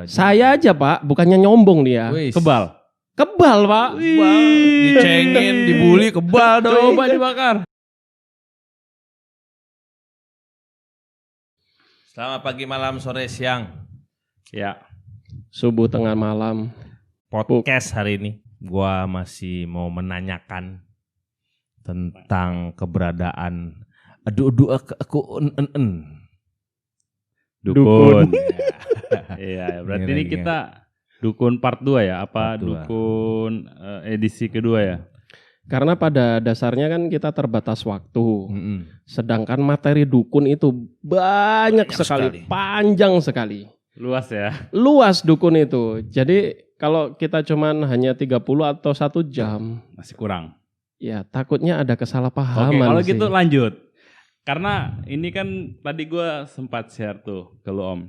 Saya aja Pak, bukannya nyombong dia. Wih, Kebal. Kebal Pak. dicengin, dibully, kebal dong. Coba dibakar. Selamat pagi, malam, sore, siang. Ya. Subuh tengah malam. Podcast hari ini gua masih mau menanyakan tentang keberadaan aku Dukun. Iya, berarti ini Gila. kita dukun part 2 ya? Apa Part dua. dukun edisi kedua ya? Karena pada dasarnya kan kita terbatas waktu. Mm-mm. Sedangkan materi dukun itu banyak sekali, panjang sekali. Luas ya? Luas dukun itu. Jadi kalau kita cuman hanya 30 atau 1 jam, Masih kurang. ya takutnya ada Oke, kesalahpahaman kalau sih. gitu lanjut. Karena ini kan tadi gue sempat share tuh ke lu Om.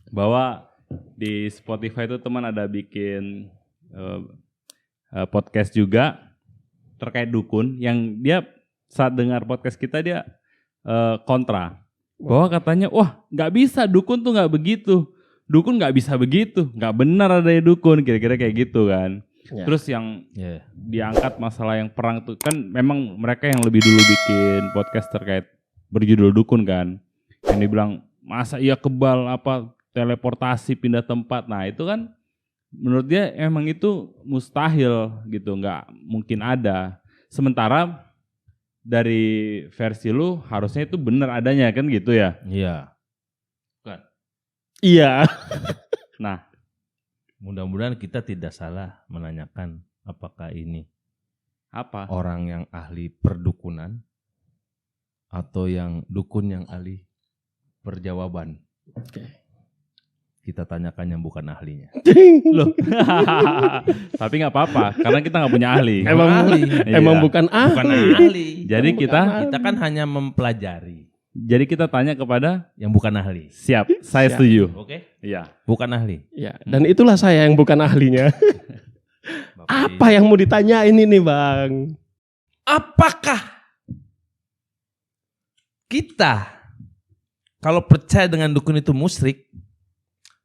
Bahwa di Spotify itu teman ada bikin podcast juga terkait dukun yang dia saat dengar podcast kita dia kontra. Bahwa katanya wah nggak bisa, dukun tuh nggak begitu. Dukun nggak bisa begitu, nggak benar ada dukun, kira-kira kayak gitu kan. Ya. Terus yang diangkat masalah yang perang tuh kan memang mereka yang lebih dulu bikin podcast terkait berjudul dukun kan. Yang dibilang masa iya kebal apa teleportasi pindah tempat. Nah itu kan menurut dia emang itu mustahil gitu, nggak mungkin ada. Sementara dari versi lu harusnya itu benar adanya kan gitu ya. Iya. Iya. Nah Mudah-mudahan kita tidak salah menanyakan apakah ini apa? orang yang ahli perdukunan atau yang dukun yang ahli perjawaban. Oke. Kita tanyakan yang bukan ahlinya. Loh. Tapi nggak apa-apa karena kita nggak punya ahli. Emang ahli. emang Iya. bukan ahli. Bukan ahli. Jadi Kita kan hanya mempelajari Jadi kita tanya kepada yang bukan ahli. siap, saya Siap. setuju. Oke? Iya. Bukan ahli. Ya, dan itulah saya yang bukan ahlinya. Apa yang mau ditanyain ini, Bang? Apakah kita kalau percaya dengan dukun itu musyrik?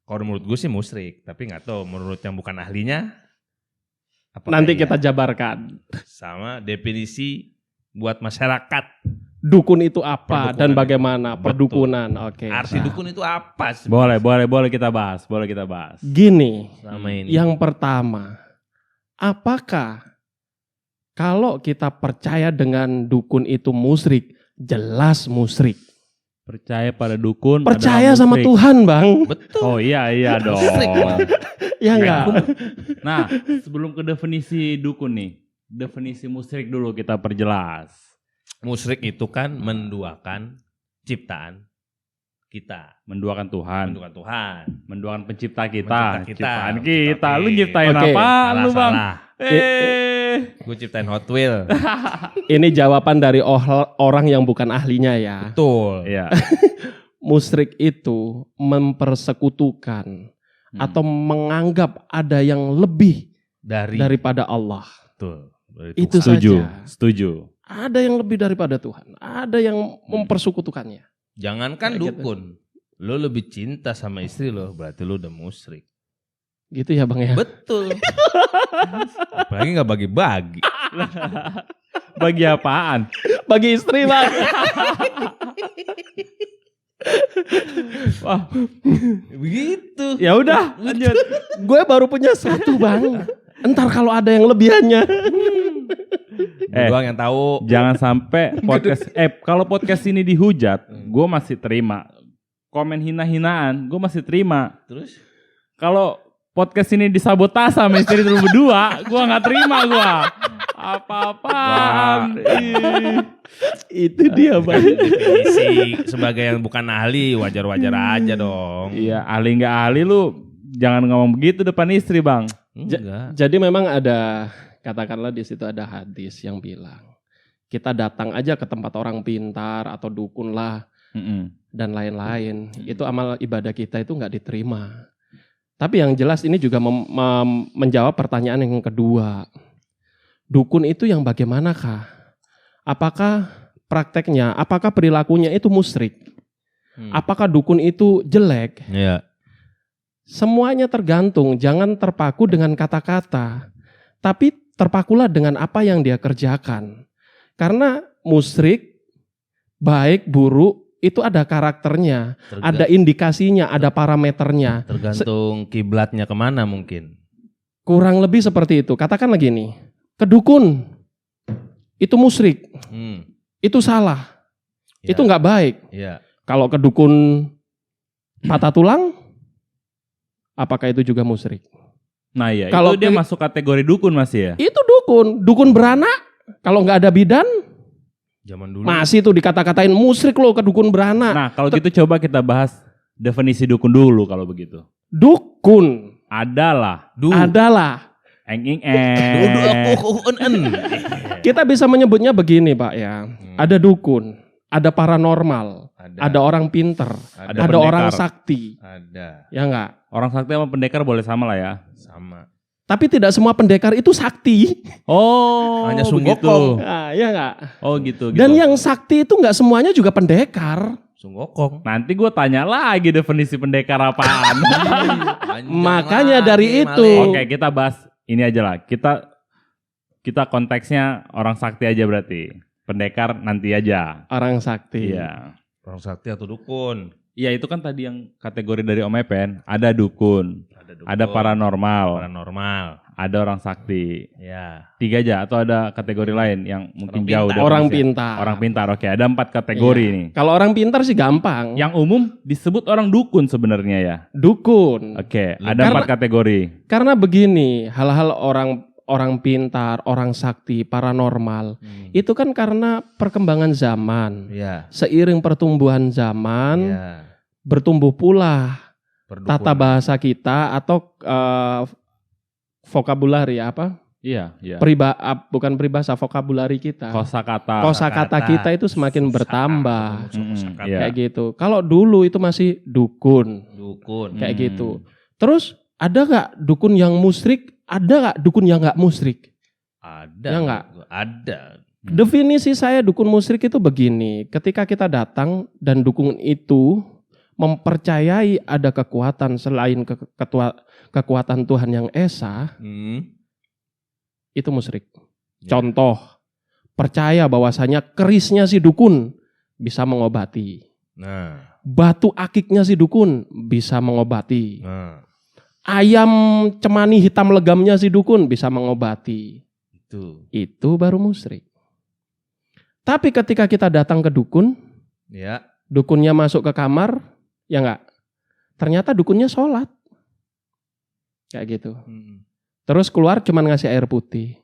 Kalau menurut gue sih musyrik, tapi nggak tahu menurut yang bukan ahlinya. apakah Nanti iya? kita jabarkan. Sama definisi buat masyarakat. Dukun itu apa Perdukunan. dan bagaimana? Betul. Perdukunan. Oke. Arti Nah, dukun itu apa sebenarnya Boleh kita bahas, Gini, selama ini? yang pertama, apakah kalau kita percaya dengan dukun itu musyrik? Jelas musyrik. Percaya pada dukun. Percaya adalah sama musyrik. Tuhan, Bang. Betul. Oh iya dong. Musyrik, Bang. Ya enggak? Nah, sebelum ke definisi dukun nih, definisi musyrik dulu kita perjelas. Musyrik itu kan menduakan ciptaan kita. Menduakan Tuhan, Menduakan Tuhan. menduakan pencipta Mencipta kita, kita. ciptaan Mencipta kita. Lu kita. nyiptain Oke. apa lu Bang? Salah. Gue ciptain Hot Wheel. Ini jawaban dari orang yang bukan ahlinya ya. Betul. Iya. Musyrik itu mempersekutukan atau menganggap ada yang lebih daripada Allah. Betul. Dari Itu Tuhan. Setuju, saja. setuju. Ada yang lebih daripada Tuhan. Ada yang mempersekutukannya. Jangankan Kayak gitu. dukun. Lo lebih cinta sama istri lo, berarti lo udah musyrik. Gitu ya Bang ya. Betul. Apalagi gak bagi-bagi. Bagi apaan? Bagi istri Bang. Wah, Begitu. ya udah, lanjut. Gue baru punya 1 Bang. Entar kalau ada yang lebihannya. Gue doang yang tahu. Jangan sampai podcast kalau podcast ini dihujat, gue masih terima. Komen hina-hinaan, gue masih terima. Terus? Kalau podcast ini disabotase sama istri lu berdua, gue nggak terima gue. Apa-apaan. Ih. Itu dia Bang. Definisi sebagai yang bukan ahli, wajar-wajar aja dong. Iya, ahli nggak ahli lu jangan ngomong begitu depan istri Bang. Enggak. Jadi memang ada, katakanlah di situ ada hadis yang bilang, kita datang aja ke tempat orang pintar atau dukun lah dan lain-lain. Itu amal ibadah kita itu nggak diterima. Tapi yang jelas ini juga menjawab pertanyaan yang kedua. Dukun itu yang bagaimanakah? Apakah prakteknya, apakah perilakunya itu musyrik? Apakah dukun itu jelek? Iya. Semuanya tergantung, jangan terpaku dengan kata-kata. Tapi terpakulah dengan apa yang dia kerjakan. Karena musyrik, baik, buruk, itu ada karakternya, ada indikasinya, ada parameternya. Tergantung kiblatnya kemana mungkin. Kurang lebih seperti itu. Katakan lagi nih, kedukun, itu musyrik, itu salah, Ya. itu nggak baik. Iya. Kalau kedukun patah tulang, apakah itu juga musyrik? Nah ya, Kalau itu dia masuk kategori dukun masih ya? Itu dukun beranak. Kalau nggak ada bidan, Zaman dulu. masih tuh dikata-katain musyrik loh ke dukun beranak. Nah kalau gitu coba kita bahas definisi dukun dulu kalau begitu. Dukun Adalah adalah, kita bisa menyebutnya begini Pak ya. Ada dukun, ada paranormal, ada orang pinter, ada orang sakti. Ada. Ya enggak? Orang sakti sama pendekar boleh sama lah ya. Sama. Tapi tidak semua pendekar itu sakti. Oh, Hanya begitu. Sunggokong. Nah, ya enggak? Oh gitu. Dan yang sakti itu enggak semuanya juga pendekar. Sunggokong. Nanti gue tanya lagi definisi pendekar apaan. Makanya dari itu. Oke, kita bahas ini aja lah. Kita konteksnya orang sakti aja berarti. Pendekar nanti aja. Orang sakti. Iya. Orang sakti atau dukun. Iya, itu kan tadi yang kategori dari Om Epen. Ada dukun, ada paranormal, ada orang sakti. Ya. 3 aja atau ada kategori lain yang mungkin jauh dari Orang manusia? pintar. Orang pintar. Oke, ada 4 kategori Iya. nih. Kalau orang pintar sih gampang. Yang umum disebut orang dukun sebenarnya ya. Dukun. Oke, ada Karena- 4 kategori. Karena begini, hal-hal orang pintar, orang sakti, paranormal, itu kan karena perkembangan zaman. Iya. Seiring pertumbuhan zaman, Iya. bertumbuh pula Perdukun. tata bahasa kita atau vokabulari apa? Iya, iya. Bukan peribahasa, vokabulari kita. Kosakata. Kosakata kita itu semakin bertambah. Iya. Kayak gitu. Kalau dulu itu masih dukun, Dukun. kayak gitu. Terus ada nggak dukun yang musyrik? Ada nggak dukun yang nggak musyrik? Ada. Ya nggak? Ada. Definisi saya dukun musyrik itu begini, ketika kita datang dan dukun itu mempercayai ada kekuatan selain kekuatan Tuhan yang esa, itu musyrik. Ya. Contoh, percaya bahwasanya kerisnya si dukun bisa mengobati. Nah. Batu akiknya si dukun bisa mengobati. Nah. Ayam cemani hitam legamnya si dukun bisa mengobati. Itu baru musyrik. Tapi ketika kita datang ke dukun, Ya. dukunnya masuk ke kamar, ya enggak? Ternyata dukunnya sholat. Kayak gitu. Terus keluar cuman ngasih air putih.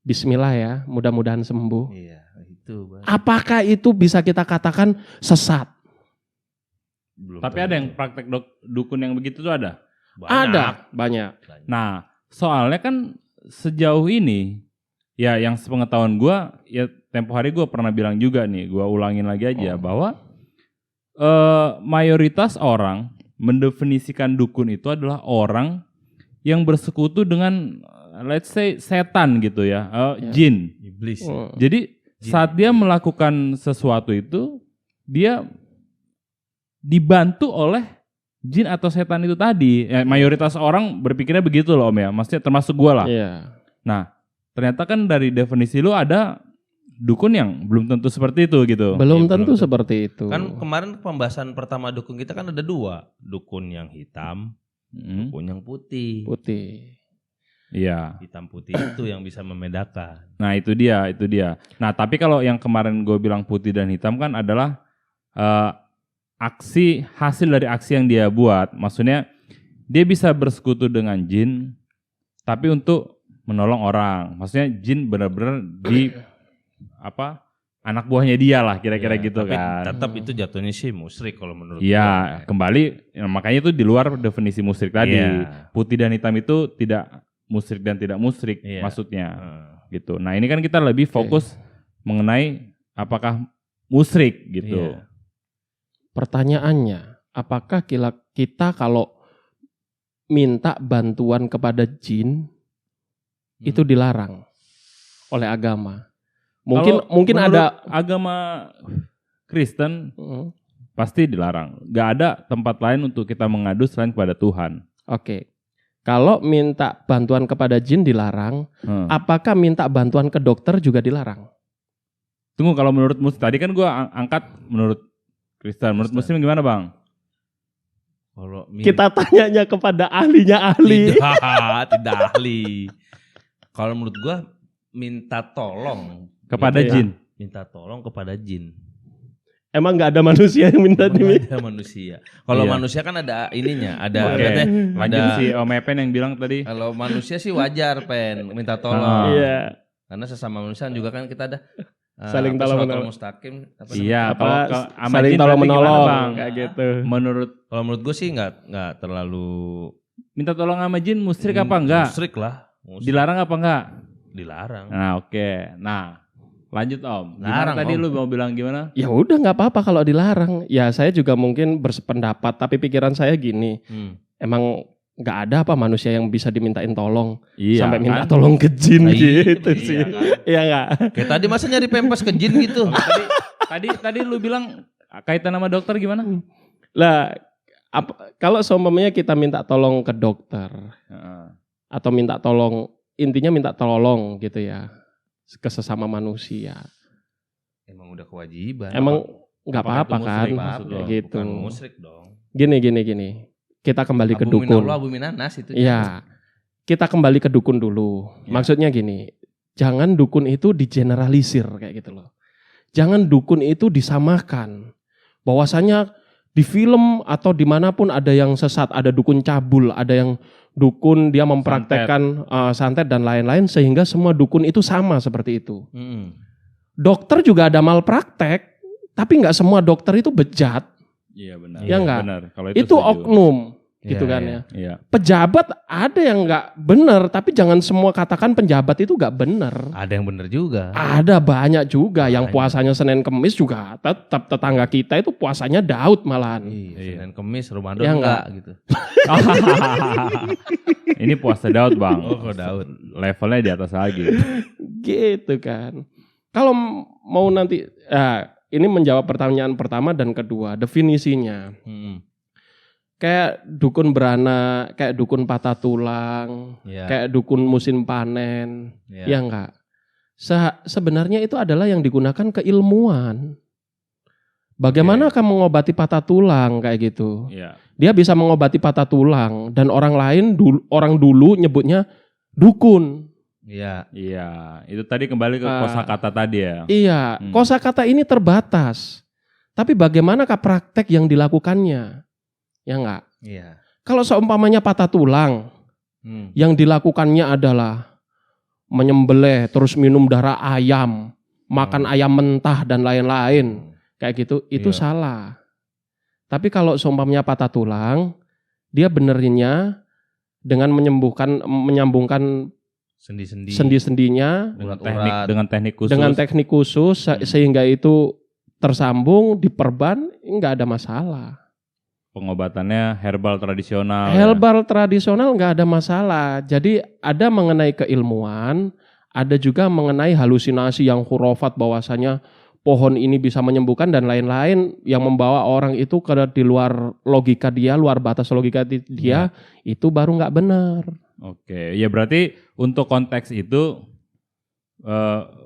Bismillah ya, mudah-mudahan sembuh. Iya, itu. Apakah itu bisa kita katakan sesat? Belum Tapi tentu. ada yang praktek dukun yang begitu tuh ada? Ada, banyak. Nah, soalnya kan sejauh ini, ya yang sepengetahuan gue, ya tempo hari gue pernah bilang juga nih, gue ulangin lagi aja, bahwa mayoritas orang mendefinisikan dukun itu adalah orang yang bersekutu dengan, let's say, setan gitu ya, jin. Iblis. Jadi saat dia melakukan sesuatu itu, dia dibantu oleh jin atau setan itu tadi. Ya, mayoritas orang berpikirnya begitu loh Om ya, maksudnya termasuk gue lah. Iya. Nah, ternyata kan dari definisi lu ada dukun yang belum tentu seperti itu gitu. Belum Ya, tentu belum. seperti itu. Kan kemarin pembahasan pertama dukun kita kan ada 2. Dukun yang hitam, dukun yang putih. Putih. Iya. Hitam putih itu yang bisa membedakan. Nah itu dia. Nah tapi kalau yang kemarin gue bilang putih dan hitam kan adalah hasil dari aksi yang dia buat. Maksudnya dia bisa bersekutu dengan jin, tapi untuk menolong orang. Maksudnya jin benar-benar di anak buahnya dia lah kira-kira Ya, gitu tapi kan. tetap itu jatuhnya sih musyrik kalau menurut Iya, kembali makanya itu di luar definisi musyrik tadi. Iya. Putih dan hitam itu tidak musyrik dan tidak musyrik Iya. maksudnya. Gitu. Nah, ini kan kita lebih fokus mengenai apakah musyrik gitu. Iya. Pertanyaannya, apakah kita kalau minta bantuan kepada jin itu dilarang oleh agama? Mungkin Kalau menurut ada agama Kristen pasti dilarang. Gak ada tempat lain untuk kita mengadu selain kepada Tuhan. Oke. Kalau minta bantuan kepada jin dilarang, apakah minta bantuan ke dokter juga dilarang? Tunggu, kalau menurut Muslim, tadi kan gue angkat menurut Kristen. Menurut Muslim gimana bang? Kalau Kita tanyanya kepada ahlinya ahli. tidak ahli. Kalau menurut gua minta tolong Kepada jin. Minta tolong kepada jin. Emang nggak ada manusia yang minta diminta? Ada manusia. Kalau Iya. manusia kan ada ininya, ada Oke. katanya, Lanjut ada. si Om Epen yang bilang tadi. Kalau manusia sih wajar minta tolong. Iya. Karena sesama manusia juga kan kita ada Saling tolong menolong. mustaqim. Iya, Apa kalau sama saling jin tolong berarti gimana, menolong Bang? kayak gitu. Kalau menurut gue sih nggak terlalu Minta tolong sama jin musyrik apa enggak? Musyrik lah. Musyrik. Dilarang apa enggak? Dilarang. Nah, oke. Nah, lanjut Om. Gimana Larang, tadi Om. lu mau bilang gimana? Ya udah nggak apa-apa kalau dilarang. Ya saya juga mungkin bersependapat, tapi pikiran saya gini, emang nggak ada apa manusia yang bisa dimintain tolong Iya. sampai minta kan? tolong ke jin Nah, iya, gitu iya sih. kan? Iya nggak? Kayak tadi masa nyari pempes ke jin gitu. Tadi lu bilang kaitan sama dokter gimana? Lah, kalau seumpamanya kita minta tolong ke dokter Heeh. atau minta tolong, intinya minta tolong gitu ya ke sesama manusia. Emang udah kewajiban. Emang nggak Apakah apa-apa itu kan? musyrik maksud lo? Kayak gitu. Bukan musyrik dong. Gini. Kita kembali ke Abu dukun. minallah, abu minanas itu. Iya. Kita kembali ke dukun dulu. Ya. Maksudnya gini, jangan dukun itu digeneralisir kayak gitu loh. Jangan dukun itu disamakan. Bahwasanya di film atau dimanapun ada yang sesat, ada dukun cabul, ada yang dukun dia mempraktekkan santet dan lain-lain sehingga semua dukun itu sama seperti itu. Dokter juga ada malpraktek, tapi nggak semua dokter itu bejat. Iya benar. Iya enggak? Benar. Kalau Itu setuju. oknum gitu Iya, kan iya. ya. Iya. Pejabat ada yang nggak benar, tapi jangan semua katakan penjabat itu nggak benar. Ada yang bener juga. Ada banyak juga yang Banyak. puasanya Senin Kemis juga tetap tetangga kita itu puasanya Daud malahan. Iya. Senin Kemis, Ramadan Iya enggak gitu. Ini puasa Daud bang. Oh, kalau Daud. Levelnya di atas lagi. Gitu kan. Kalau mau nanti, ini menjawab pertanyaan pertama dan kedua, definisinya. Kayak dukun beranak, kayak dukun patah tulang, Iya. kayak dukun musim panen, Iya. ya enggak? Sebenarnya itu adalah yang digunakan keilmuan. Bagaimana kamu mengobati patah tulang kayak gitu? Iya. Dia bisa mengobati patah tulang dan orang lain orang dulu nyebutnya dukun. Iya. Iya. Itu tadi kembali ke kosakata tadi ya. Iya, kosakata ini terbatas. Tapi bagaimanakah praktek yang dilakukannya? Ya enggak? Iya. Kalau seumpamanya patah tulang, yang dilakukannya adalah menyembelih, terus minum darah ayam, makan ayam mentah dan lain-lain, kayak gitu, itu Iya. salah. Tapi kalau seumpamanya patah tulang, dia benerinnya dengan menyambungkan Sendi-sendi. sendi-sendinya Urat-urat. Dengan teknik khusus. sehingga itu tersambung, diperban, nggak ada masalah. Pengobatannya herbal tradisional. Herbal tradisional nggak ada masalah. Jadi ada mengenai keilmuan, ada juga mengenai halusinasi yang khurafat bahwasanya pohon ini bisa menyembuhkan dan lain-lain yang membawa orang itu ke di luar logika dia, luar batas logika dia, itu baru nggak benar. Oke, ya berarti untuk konteks itu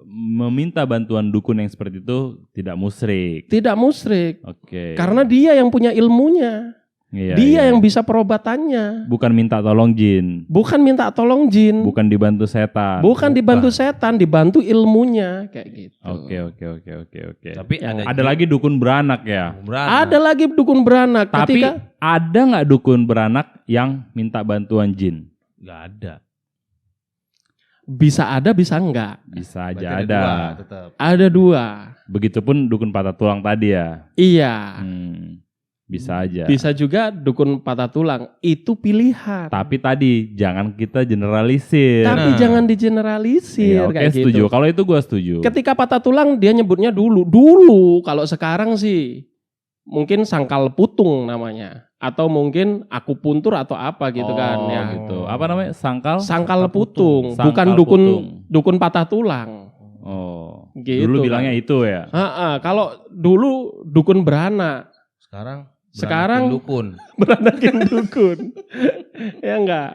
meminta bantuan dukun yang seperti itu tidak musyrik. Tidak musyrik. Oke. Karena dia yang punya ilmunya. Iya, Dia iya. yang bisa perobatannya. Bukan minta tolong jin. Bukan minta tolong jin. Bukan dibantu setan. Bukan dibantu setan, dibantu ilmunya kayak gitu. Oke. Tapi Ada lagi dukun beranak ya. Ada lagi dukun beranak. Tapi Ketika ada nggak dukun beranak yang minta bantuan jin? Nggak ada. bisa ada, bisa enggak. Bisa Berarti aja ada. dua, tetap. Ada dua. Begitupun dukun patah tulang tadi ya. Iya. Bisa aja. Bisa juga dukun patah tulang. Itu pilihan. Tapi tadi jangan kita generalisir. Tapi Nah. jangan digeneralisir Iya, oke, kayak setuju. gitu. Kalau itu gue setuju. Ketika patah tulang dia nyebutnya dulu. Kalau sekarang sih mungkin sangkal putung namanya, atau mungkin akupuntur atau apa gitu kan ya. Gitu. Apa namanya? Sangkal? Sangkal putung, Sangkal bukan putung. dukun patah tulang. Oh. Gitu Dulu kan. bilangnya itu ya. Kalau dulu dukun beranak. Sekarang dukun. beranakin dukun. Ya enggak.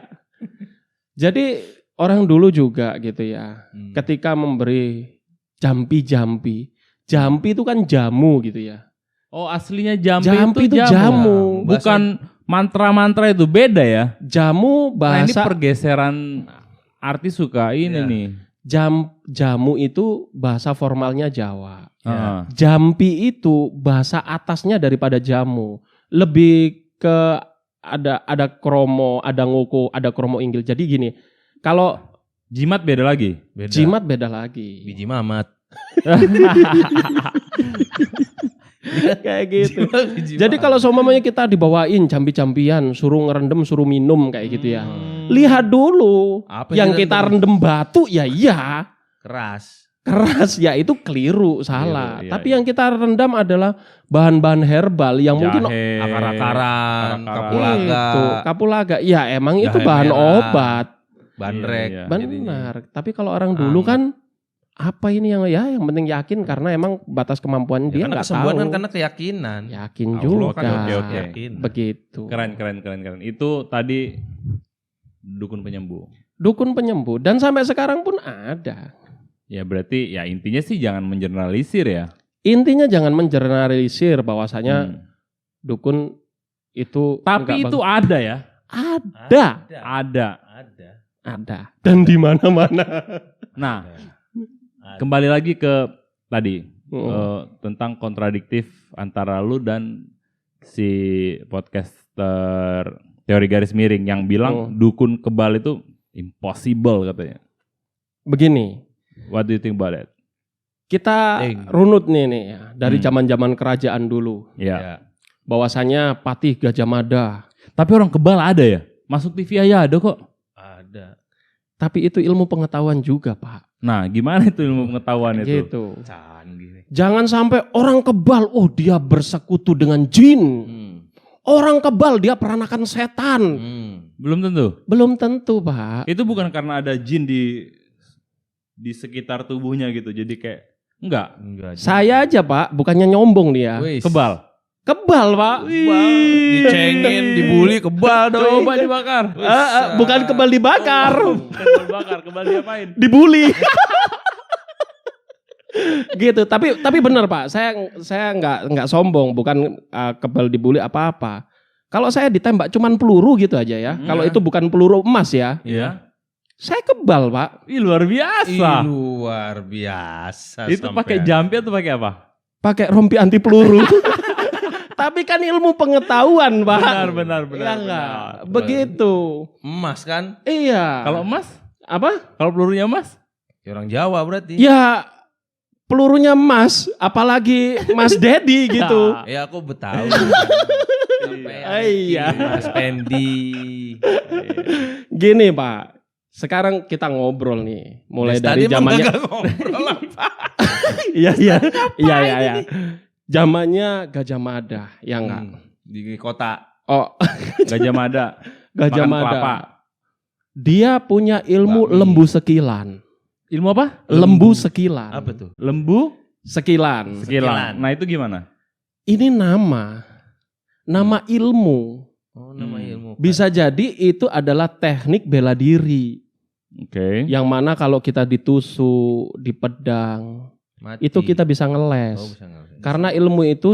Jadi orang dulu juga gitu ya. Ketika memberi jampi itu kan jamu gitu ya. Oh, aslinya jampi Jampi itu itu jamu. Bukan mantra-mantra itu, beda ya. Jamu Nah, ini bahasa pergeseran arti suka ini Ya. nih. jamu itu bahasa formalnya Jawa. Heeh. Jampi itu bahasa atasnya daripada jamu. Lebih ke ada kromo, ada ngoko, ada kromo inggil. Jadi gini, kalau Jimat beda lagi. Beda. jimat beda lagi. Biji mamat. Kayak gitu. Jadi kalau seumpamanya kita dibawain jampi-jampian, suruh ngerendam, suruh minum kayak gitu ya. Lihat dulu, Apa yang yang kita rendem batu ya iya, keras. keras ya itu keliru, salah. Keliru, iya, Tapi iya. yang kita rendam adalah bahan-bahan herbal yang mungkin Jahe, Akar-akaran, akar-akaran. kapulaga, itu kapulaga. Ya emang itu Jahe bahan merah. obat. bandrek. Iya, iya. Benar. Tapi kalau orang dulu Anget. kan apa ini yang penting yakin karena emang batas kemampuan dia Karena nggak kesembuhan tahu. kan karena keyakinan. Yakin Allah juga. kan oke. Begitu. Keren. Itu tadi dukun penyembuh. Dukun penyembuh dan sampai sekarang pun ada. Ya berarti ya intinya sih jangan mengeneralisir ya. Intinya jangan mengeneralisir bahwasanya Hmm. dukun itu Tapi enggak itu ada ya. ada, Ada. dan di mana-mana. Nah, kembali lagi ke tadi Oh. tentang kontradiktif antara lu dan si podcaster teori garis miring yang bilang dukun kebal itu impossible katanya. Begini, What do you think about that? kita runut nih ya dari Hmm. zaman-zaman kerajaan dulu. Ya. Bahwasanya Patih Gajah Mada. Tapi orang kebal ada ya? Masuk TV aja ada kok. Ada. Tapi itu ilmu pengetahuan juga, Pak. Nah, gimana itu ilmu pengetahuan itu? Gitu. Canggih nih. Jangan sampai orang kebal, oh dia bersekutu dengan jin. Orang kebal dia peranakan setan. Belum tentu. Belum tentu, Pak. Itu bukan karena ada jin di sekitar tubuhnya gitu. Jadi kayak enggak. Saya aja, Pak, bukannya nyombong dia. Wis. Kebal. Kebal, Pak. Dicengin, dibully, kebal doi. Coba dibakar. Bukan kebal dibakar. Kebal bakar, kebal diapain? Dibully. Gitu, tapi benar Pak, saya nggak sombong, bukan kebal dibully apa-apa. Kalau saya ditembak cuman peluru gitu aja ya. Kalau itu bukan peluru emas ya. Iya. Saya kebal, Pak. Ih, luar biasa. Luar biasa. Itu sampean. pakai jampi atau pakai apa? Pakai rompi anti peluru. Tapi kan ilmu pengetahuan, Pak. Benar. Ya enggak. Begitu. Emas kan? Iya. Kalau emas? Apa? Kalau pelurunya emas? Ya orang Jawa berarti. Ya pelurunya emas, apalagi Mas Dedi gitu. Ya aku Betawi. Iya. Mas Pendi. Gini Pak, sekarang kita ngobrol nih, mulai Tadi dari zamannya. ngobrol apa? Iya. Zamannya Gajah Mada, ya enggak? Di kota. Oh, Gajah Mada. Gajah Makan Mada. kelapa. Dia punya ilmu Babi. lembu sekilan. Ilmu apa? Lembu sekilan. Apa tuh? Lembu Sekilan. sekilan. Nah, itu gimana? Ini nama ilmu. Oh, nama ilmu. Bisa jadi itu adalah teknik bela diri. Oke. Yang mana kalau kita ditusuk, dipedang, Mati. itu kita bisa ngeles. Oh, bisa ngeles. Karena ilmu itu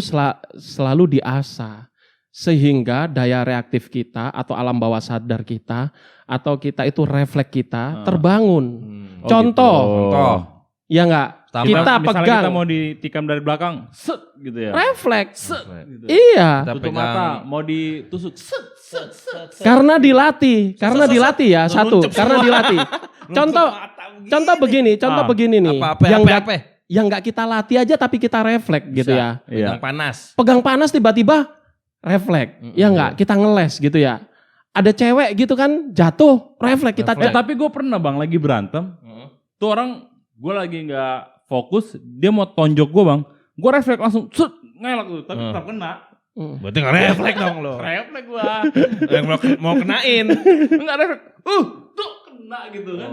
selalu diasah. Sehingga daya reaktif kita atau alam bawah sadar kita atau kita itu refleks kita terbangun. Oh, Contoh. gitu. Contoh. Ya enggak? Tambah- Kita Misalnya pegang kita mau ditikam dari belakang, set gitu ya. refleks. Gitu. Iya. Kita Tutup pegang. mata, mau ditusuk, set. Karena dilatih ya satu. Karena dilatih. Contoh begini nih. Apa? Yang nggak kita latih aja tapi kita refleks gitu ya. Iya. Pegang panas. Pegang panas tiba-tiba refleks. Ya enggak, kita ngeles gitu ya. Ada cewek gitu kan jatuh, refleks kita. Tapi gue pernah bang lagi berantem, tuh orang gue lagi nggak fokus, dia mau tonjok gue bang, gue refleks langsung, set, ngelak tuh, tapi tetap kena. Berarti nggak refleks dong lo. Refleks gue, Yang mau kenain. nggak refleks, tuh kena gitu kan.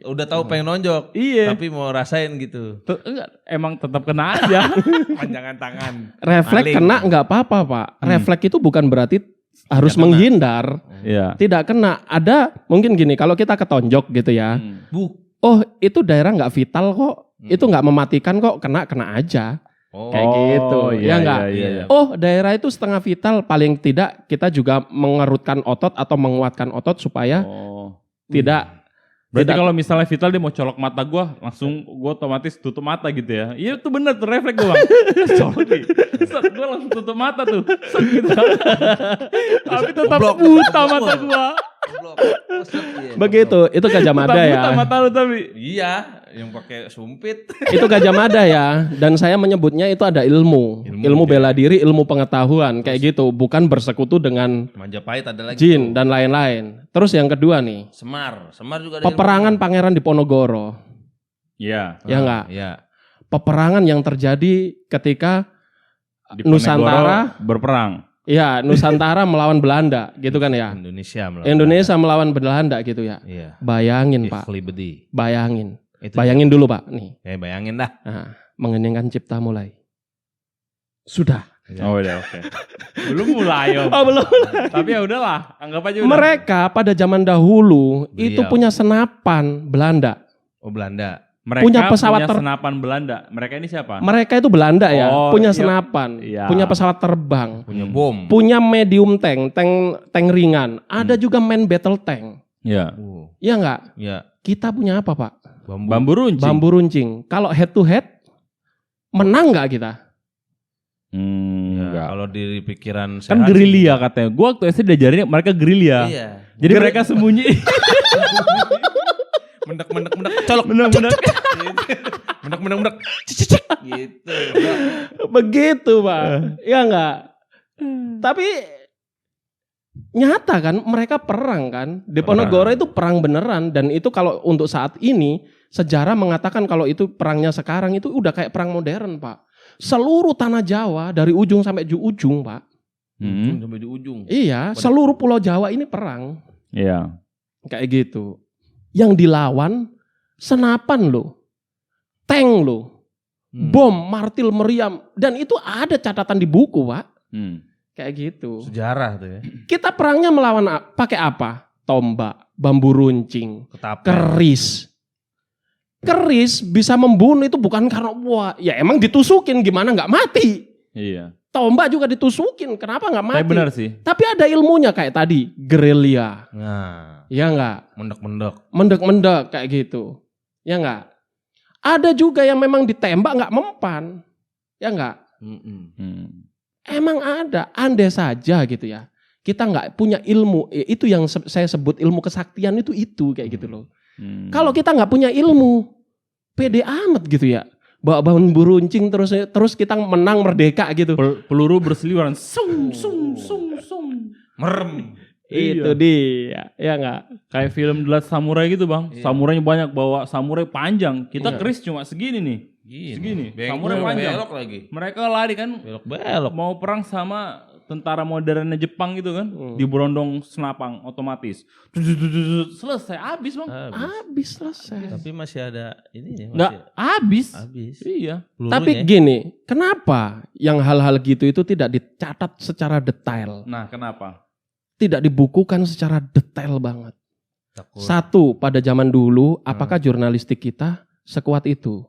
Udah tahu pengen nonjok, Iya. tapi mau rasain gitu. Enggak, emang tetap kena aja. Panjangan tangan. Refleks Maling. kena nggak apa-apa Pak. Refleks itu bukan berarti harus kena. menghindar. Iya. Tidak kena. Ada mungkin gini, kalau kita ketonjok gitu ya. Oh itu daerah nggak vital kok. Itu nggak mematikan kok, kena aja. Kayak gitu. Ya nggak? Iya. Oh daerah itu setengah vital, paling tidak kita juga mengerutkan otot atau menguatkan otot supaya tidak. Berarti tidak- kalau misalnya Vital dia mau colok mata gua, langsung gua otomatis tutup mata gitu ya. Iya itu bener tuh refleks gua bang. Colok nih. Set, gua langsung tutup mata tuh. Set, gitu. Tapi tetap Goblok, buta goblok. mata gua. Begitu, itu Gajah Mada Tetap ya. buta mata lu tapi. Iya, yang pakai sumpit. Itu Gajah Mada ya. Dan saya menyebutnya itu ada ilmu. Ilmu bela diri, ilmu pengetahuan. Kayak gitu. Bukan bersekutu dengan Majapahit ada lagi. jin dan lain-lain. Terus yang kedua nih. Semar juga ada. Peperangan Pangeran Diponegoro. Iya. Ya enggak? Iya. Peperangan yang terjadi ketika Di Nusantara. Ponegoro berperang. Ya, Nusantara melawan Belanda gitu kan ya. Indonesia melawan Belanda gitu ya. Iya. Bayangin Pak. Bedi. Bayangin. Itu Bayangin dulu Pak. Nih. bayangin dah. Nah, mengeningkan cipta mulai. Sudah. Oh udah oke. Belum mulai om. Oh belum. Tapi ya udahlah, anggap aja udah. Mereka pada zaman dahulu itu Beliau. punya senapan Belanda. Oh Belanda. Mereka punya pesawat senapan Belanda. Mereka ini siapa? Mereka itu Belanda ya, Oh, punya iya. senapan, Iya. punya pesawat terbang, Punya bom. punya medium tank ringan, ada juga main battle tank. Iya. Iya enggak? Ya. Kita punya apa Pak? Bambu runcing. Bambu runcing. Kalau head to head, menang nggak kita? Enggak. Kalau di pikiran Kan sehat gerilya katanya. Gua waktu SD diajarin mereka sih. gerilya. Iya. Jadi mereka sembunyi. Mendek colok. Mendek. Cicik gitu. Begitu Pak. Ya enggak? Tapi nyata kan mereka perang kan. Diponegoro itu perang beneran dan itu kalau untuk saat ini sejarah mengatakan kalau itu perangnya sekarang itu udah kayak perang modern Pak. Seluruh tanah Jawa dari ujung sampai ujung Pak. Sampai di ujung. Iya, seluruh pulau Jawa ini perang. Iya. Kayak gitu. Yang dilawan senapan loh. Tank loh. Bom, martil, meriam. Dan itu ada catatan di buku Pak. Kayak gitu. Sejarah tuh ya. Kita perangnya melawan pakai apa? Tombak, bambu runcing, Ketapel. keris. Keris bisa membunuh itu bukan karena wah, ya emang ditusukin gimana nggak mati. Iya. Tombak juga ditusukin, kenapa nggak mati? Tapi benar sih. Tapi ada ilmunya kayak tadi, gerilya. Nah, Ya nggak? mendek. Mendek-mendek kayak gitu. Ya nggak? Ada juga yang memang ditembak nggak mempan. Ya nggak? Emang ada, andai saja gitu ya. Kita nggak punya ilmu, itu yang saya sebut ilmu kesaktian itu kayak gitu loh. Kalau kita nggak punya ilmu, pede amat gitu ya. Bawa bambu runcing terus kita menang merdeka gitu. Peluru berseliweran. Sung. Merem. Itu dia, ya nggak? Kayak film The Last Samurai gitu bang. Iya. Samurainya banyak, bawa samurai panjang. Kita Iya. keris cuma segini nih. Segini. Samurai Belok panjang. belok lagi. Mereka lari kan. Belok. Mau perang sama tentara modernnya Jepang gitu kan. Diberondong senapang otomatis. Selesai, habis bang. Habis selesai. Tapi masih ada ini ya. Nggak Habis. Habis. Iya. Tapi gini, kenapa yang hal-hal gitu itu tidak dicatat secara detail? Nah kenapa? Tidak dibukukan secara detail banget. Takut. Satu, pada zaman dulu, apakah jurnalistik kita sekuat itu?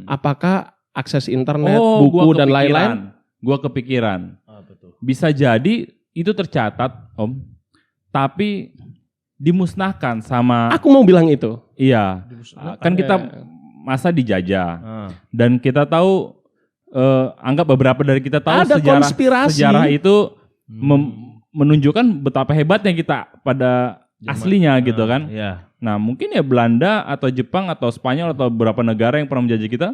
Apakah akses internet, buku, dan lain-lain? Gua kepikiran. Betul. Bisa jadi itu tercatat om. Tapi dimusnahkan sama... Aku mau bilang itu. Iya. Kan kita masa dijajah. Dan kita tahu, anggap beberapa dari kita tahu Ada konspirasi. sejarah itu menunjukkan betapa hebatnya kita pada aslinya gitu kan. Iya. Nah mungkin ya Belanda atau Jepang atau Spanyol atau beberapa negara yang pernah menjajah kita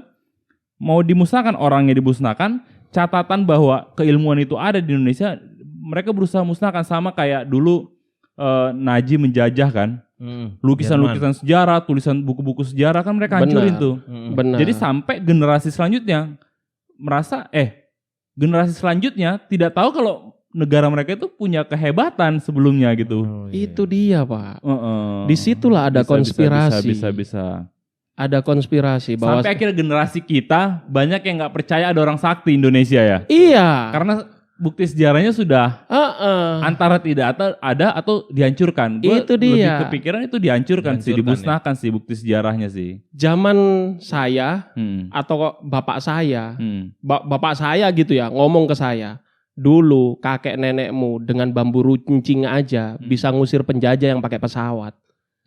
mau dimusnahkan, orangnya dimusnahkan, catatan bahwa keilmuan itu ada di Indonesia, mereka berusaha musnahkan sama kayak dulu Naji menjajah kan. Lukisan-lukisan sejarah, tulisan buku-buku sejarah kan mereka hancurin tuh. Benar. Jadi sampai generasi selanjutnya merasa generasi selanjutnya tidak tahu kalau negara mereka itu punya kehebatan sebelumnya gitu. Itu dia, Pak. Heeh. Disitulah ada konspirasi. Bisa. Ada konspirasi bahwa Sampai akhirnya generasi kita banyak yang nggak percaya ada orang sakti Indonesia ya. iya. Karena bukti sejarahnya sudah antara tidak ada atau dihancurkan. Gua Itu dia. lebih kepikiran itu dihancurkan sih, dimusnahkan sih bukti sejarahnya sih. Zaman saya atau bapak saya, bapak saya gitu ya ngomong ke saya, dulu kakek nenekmu dengan bambu runcing aja bisa ngusir penjajah yang pakai pesawat.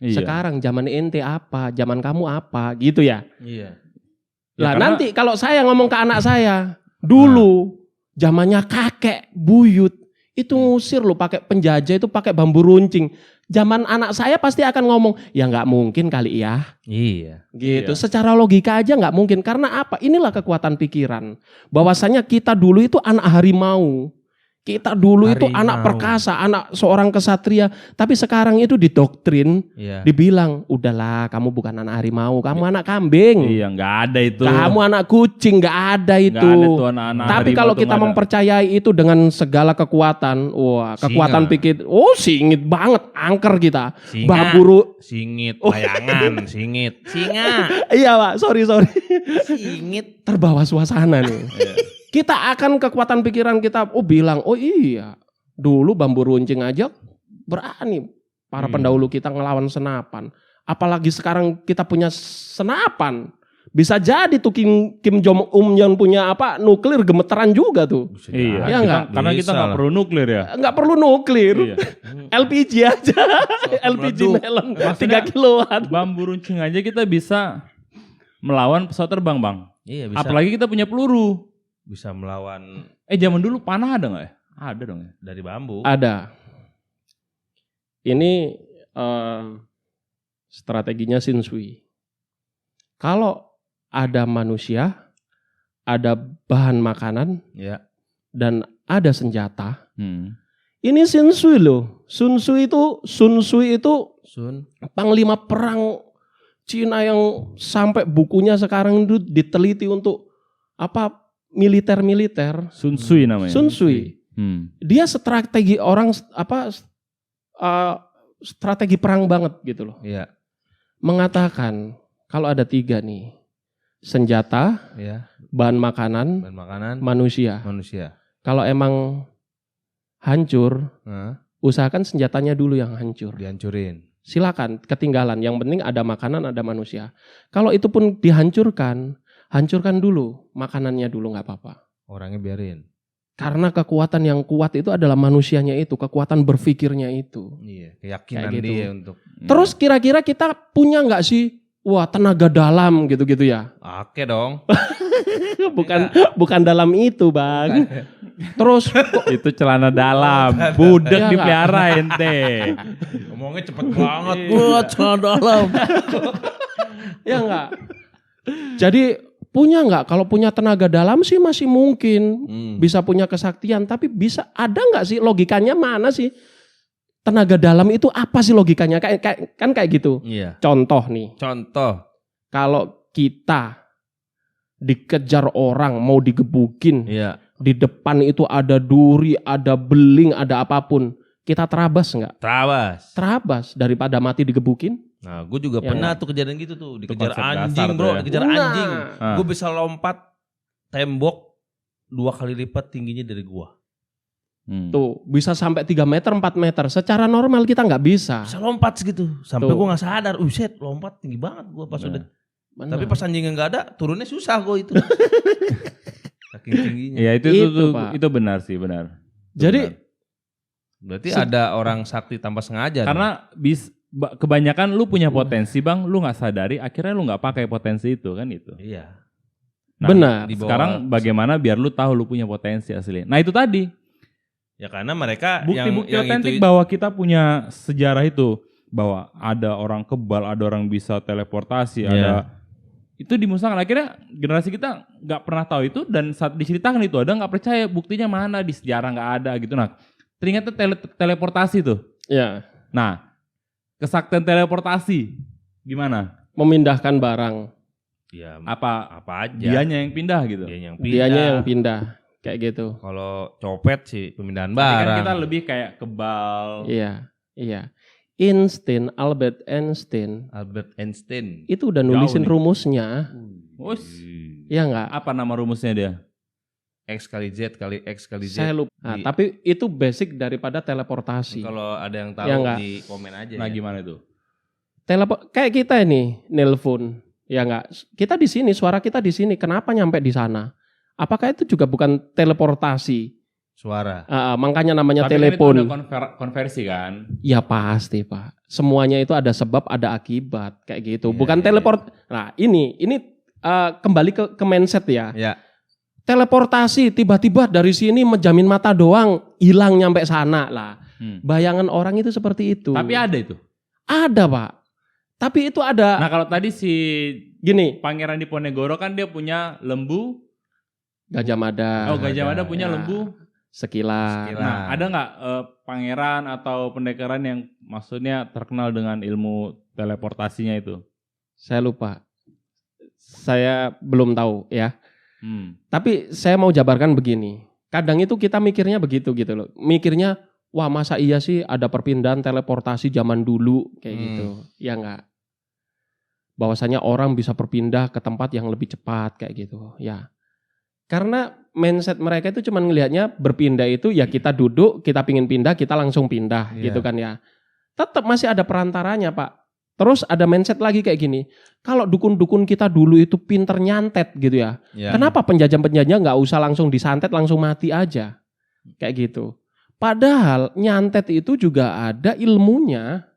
Iya. Sekarang zaman ente apa, zaman kamu apa, gitu ya. Iya. Lah karena- nanti kalau saya ngomong ke anak saya, dulu zamannya kakek buyut itu ngusir lo pakai penjajah itu pakai bambu runcing. Zaman anak saya pasti akan ngomong, ya nggak mungkin kali ya. Iya. Gitu. Iya. Secara logika aja nggak mungkin. Karena apa? Inilah kekuatan pikiran. Bahwasanya kita dulu itu anak harimau. Kita dulu itu Harimau. anak perkasa, anak seorang kesatria. Tapi sekarang itu didoktrin, Iya. dibilang, udahlah kamu bukan anak harimau, kamu anak kambing. Iya, nggak ada itu. Kamu anak kucing, nggak ada itu. Nggak ada tuh anak-anak Tapi harimau kalau tuh kita nggak ada. mempercayai itu dengan segala kekuatan, wah kekuatan pikir, singit banget, angker kita. Singa. Bamburu, Singit, layangan, singit. Singa. iya Pak, sorry. Singit. Terbawa suasana nih. Kita akan kekuatan pikiran kita, bilang, oh iya, dulu bambu runcing aja berani para pendahulu kita ngelawan senapan. Apalagi sekarang kita punya senapan. Bisa jadi tuh Kim Jong Un yang punya nuklir gemeteran juga tuh. Iya, Iya nggak? karena kita nggak perlu nuklir ya. Nggak perlu nuklir. Iya. LPG aja. LPG melon 3 kiloan. Bambu runcing aja kita bisa melawan pesawat terbang, Bang. Iya, bisa. Apalagi kita punya peluru. Bisa melawan Zaman dulu panah ada nggak ya? Ada dong ya. dari bambu. Ada. Ini strateginya Shinsui. Kalau ada manusia, ada bahan makanan, Ya. dan ada senjata. Ini Shinsui loh. Sun Tzu itu Sun. panglima perang Cina yang sampai bukunya sekarang itu diteliti untuk militer. Sun Tzu namanya. Sun Tzu. Dia strategi strategi perang banget gitu loh. Iya. Mengatakan kalau ada 3 nih, senjata, Iya. bahan makanan, Bahan makanan manusia. Kalau emang hancur, usahakan senjatanya dulu yang hancur. dihancurin. Silakan, ketinggalan. Yang penting ada makanan, ada manusia. Kalau itu pun dihancurkan, hancurkan dulu makanannya dulu nggak apa-apa. Orangnya biarin. Karena kekuatan yang kuat itu adalah manusianya itu, kekuatan berpikirnya itu. Iya, keyakinan Kayak gitu. dia untuk Terus kira-kira kita punya nggak sih, tenaga dalam gitu-gitu ya? oke dong. bukan dalam itu, Bang. Terus itu celana dalam, budak Iya, dipelihara ente. Ngomongnya cepet banget. buat celana dalam. Ya enggak. Jadi punya nggak? Kalau punya tenaga dalam sih masih mungkin bisa punya kesaktian, tapi ada nggak sih logikanya mana sih? Tenaga dalam itu apa sih logikanya? Kayak gitu. Iya. Contoh nih, Contoh. kalau kita dikejar orang mau digebukin, Iya. di depan itu ada duri, ada beling, ada apapun, kita terabas nggak? Terabas. Terabas daripada mati digebukin. Nah, gue juga Ya, pernah tuh kejadian gitu tuh, dikejar konsep dasar anjing, tuh bro, ya. dikejar Nah. anjing. Ah. Gue bisa lompat tembok 2 kali lipat tingginya dari gua. Tuh bisa sampai 3 meter, 4 meter. Secara normal kita nggak bisa. Bisa lompat segitu. Sampai Tuh. gua nggak sadar. Set, lompat tinggi banget gua pas udah. Benar. Tapi pas anjingnya nggak ada, turunnya susah gua itu. Saking tingginya. Ya itu Pak. itu benar sih, benar. Jadi Berarti ada orang sakti tanpa sengaja. Karena kebanyakan lu punya potensi, Bang, lu nggak sadari, akhirnya lu nggak pakai potensi itu kan itu. Iya. Nah, benar. di bawah- Sekarang bagaimana biar lu tahu lu punya potensi asli. Nah, itu tadi Ya karena mereka bukti-bukti yang otentik itu bahwa kita punya sejarah itu, bahwa ada orang kebal, ada orang bisa teleportasi, Iya. ada itu dimusnahkan. Akhirnya generasi kita nggak pernah tahu itu, dan saat diceritakan itu ada nggak percaya, buktinya mana, di sejarah nggak ada gitu. Nah, teringatnya teleportasi tuh. ya Nah, kesaktian teleportasi gimana? memindahkan barang. ya Apa apa aja. dianya yang pindah gitu? Dia yang Dianya yang pindah. kayak gitu. Kalau copet sih pemindahan Tapi kan barang. kita lebih kayak kebal. Iya. Albert Einstein Albert Einstein. itu udah Jauh nulisin nih. rumusnya. Wus. Ya enggak? Apa nama rumusnya dia? X kali Z kali X kali Z. Saya lupa. Nah, tapi itu basic daripada teleportasi. Kalau ada yang tahu Ya enggak? di komen aja Nah ya. gimana itu? Kayak kita ini nelpon. Ya enggak? Kita di sini, suara kita di sini. Kenapa nyampe di sana? Apakah itu juga bukan teleportasi? Suara. Makanya namanya Tapi telepon. kan itu ada konversi kan? Ya pasti Pak. Semuanya itu ada sebab, ada akibat kayak gitu. Iya, Bukan iya. teleport. Nah ini kembali ke mindset ya. Ya. Teleportasi tiba-tiba dari sini menjamin mata doang hilang nyampe sana lah. Bayangan orang itu seperti itu. Tapi ada itu. Ada Pak. Tapi itu ada Nah kalau tadi si gini. Pangeran Diponegoro kan dia punya lembu. Gajah Mada. Oh Gajah Mada punya Ya. lembu. Sekilas. Nah ada nggak pangeran atau pendekaran yang maksudnya terkenal dengan ilmu teleportasinya itu? Saya lupa. Saya belum tahu ya. Hmm. Tapi saya mau jabarkan begini. Kadang itu kita mikirnya begitu gitu loh. Mikirnya, wah masa iya sih ada perpindahan teleportasi zaman dulu kayak gitu. Ya enggak. Bahwasanya orang bisa berpindah ke tempat yang lebih cepat kayak gitu. Ya. Karena mindset mereka itu cuma ngelihatnya berpindah itu ya kita duduk, kita pingin pindah, kita langsung pindah gitu kan ya. Tetap masih ada perantaranya Pak. Terus ada mindset lagi kayak gini. Kalau dukun-dukun kita dulu itu pinter nyantet gitu ya. Kenapa penjajah-penjajah nggak usah langsung disantet, langsung mati aja. Kayak gitu. Padahal nyantet itu juga ada ilmunya.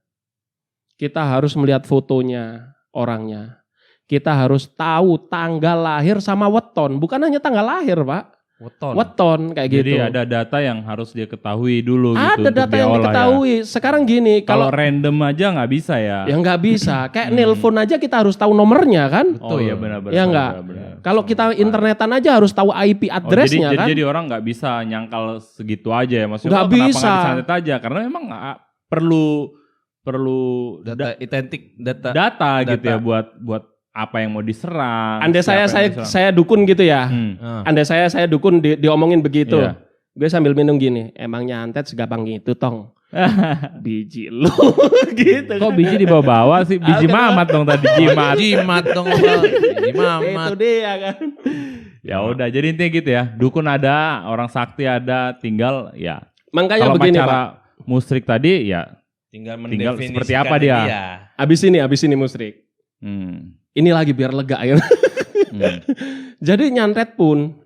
Kita harus melihat fotonya orangnya. Kita harus tahu tanggal lahir sama weton. Bukan hanya tanggal lahir Pak. Weton kayak gitu. Jadi ada data yang harus dia ketahui dulu gitu. Ada untuk data yang diolah diketahui. ya. Sekarang gini. Kalau random aja nggak bisa ya. Ya nggak bisa. Kayak nelpon aja kita harus tahu nomornya kan. Oh iya benar-benar. Ya nggak. Kalau kita internetan aja harus tahu IP address-nya kan. Jadi orang nggak bisa nyangkal segitu aja ya. Maksudnya Nggak kenapa bisa. nggak disantet aja? Karena memang perlu Data identik data gitu ya buat apa yang mau diserang. Andai saya dukun gitu ya. Andai saya dukun diomongin begitu. Iya. Gue sambil minum gini, emang nyantet segampang gitu tong. Biji lu gitu. Kok biji dibawa-bawa sih? Biji mamat dong tadi jimat. Jimat dong. Itu dia kan. Ya udah, jadi intinya gitu ya. Dukun ada, orang sakti ada, tinggal ya. Makanya Kalau begini cara Pak. musrik tadi ya Tinggal seperti apa dia. Abis ini musrik. Ini lagi biar lega ya. Jadi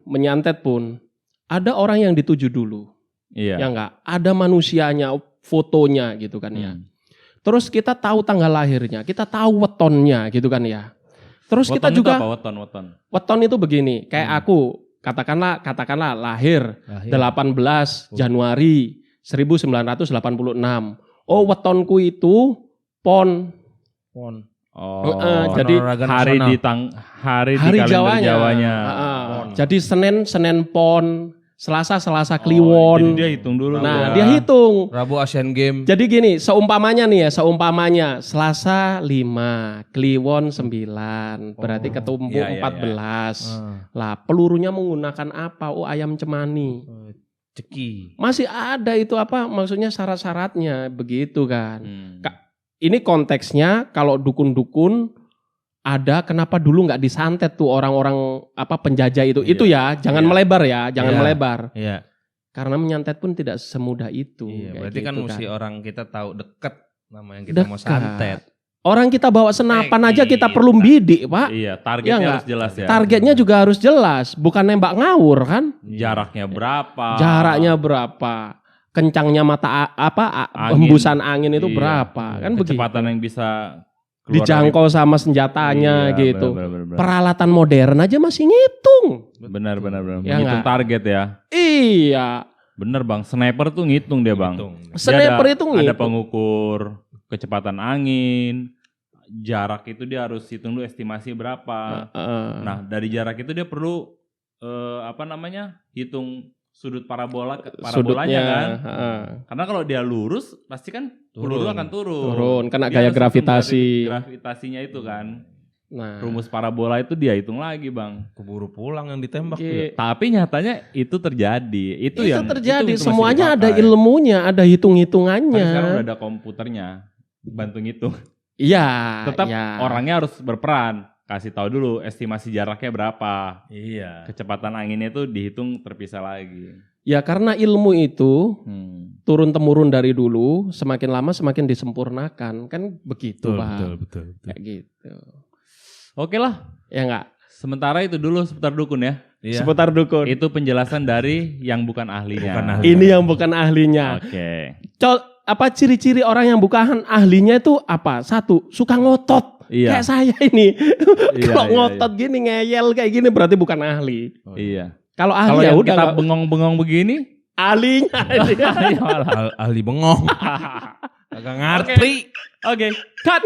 menyantet pun ada orang yang dituju dulu. Iya. Ya enggak, ada manusianya, fotonya gitu kan ya. Terus kita tahu tanggal lahirnya, kita tahu wetonnya gitu kan ya. Terus Weton kita itu juga apa weton? weton itu begini, kayak aku katakanlah lahir 18 Januari 1986. Oh, wetonku itu pon. Oh, jadi hari di kalender Jawanya. Jadi Senin pon, Selasa Kliwon. Jadi dia hitung dulu. Nah, dia hitung. Rabu Asian Game. Jadi gini, seumpamanya Selasa 5, Kliwon 9, berarti ketumpuk 14. Lah, pelurunya menggunakan apa? Oh, ayam cemani. Ceki. Masih ada itu apa? Maksudnya syarat-syaratnya begitu kan. Ini konteksnya kalau dukun-dukun ada, kenapa dulu nggak disantet tuh orang-orang penjajah itu? Itu ya, jangan melebar ya, jangan melebar. Iya. Karena menyantet pun tidak semudah itu. Iya, kayak berarti kan gitu mesti orang kita tahu deket nama yang kita mau santet. Orang kita bawa senapan aja kita perlu bidik, Pak. Iya, targetnya Ya harus jelas ya. Targetnya juga harus jelas, bukan nembak ngawur kan? Jaraknya berapa? Kencangnya mata hembusan angin itu berapa? Kan begitu. Kecepatan yang bisa Dijangkau sama senjatanya gitu. Benar. Peralatan modern aja masih ngitung. Benar. Ya Ngitung enggak? target ya. Iya. Bener Bang, sniper tuh ngitung dia Bang. Sniper itu Ada ngitung. pengukur kecepatan angin, jarak itu dia harus hitung dulu estimasi berapa. Nah dari jarak itu dia perlu hitung sudut parabolanya kan. Karena kalau dia lurus pasti kan peluru akan turun. Kena Dia gaya harus hitung gravitasi. gravitasinya itu kan. Nah, Rumus parabola itu dia hitung lagi, Bang. Keburu pulang yang ditembak. Oke. tuh. Tapi nyatanya itu terjadi. Itu terjadi. itu masih Semuanya ada dipakai. ilmunya, ada Kan hitung-hitungannya. sekarang udah ada komputernya bantu ngitung. Iya. Tetap iya. orangnya harus berperan. Kasih tahu dulu estimasi jaraknya berapa. Iya. Kecepatan anginnya itu dihitung terpisah lagi. Ya karena ilmu itu Hmm. turun-temurun dari dulu, semakin lama semakin disempurnakan. Kan begitu, Pak. Betul. Kayak gitu. Oke lah. Ya enggak? Sementara itu dulu seputar dukun ya. Iya. Seputar dukun. Itu penjelasan dari yang bukan ahlinya. Bukan ahli. Ini yang bukan ahlinya. Oke. Apa ciri-ciri orang yang bukan ahlinya itu apa? Satu, suka ngotot. Iya. Kayak saya ini. Iya, Kalau iya, ngotot gini, ngeyel kayak gini berarti bukan ahli. Iya. Kalau Kalau ahli ya yang udah kita nggak- bengong-bengong begini, ahlinya. ya malah. Ahli bengong. Agak ngerti. Oke, cut.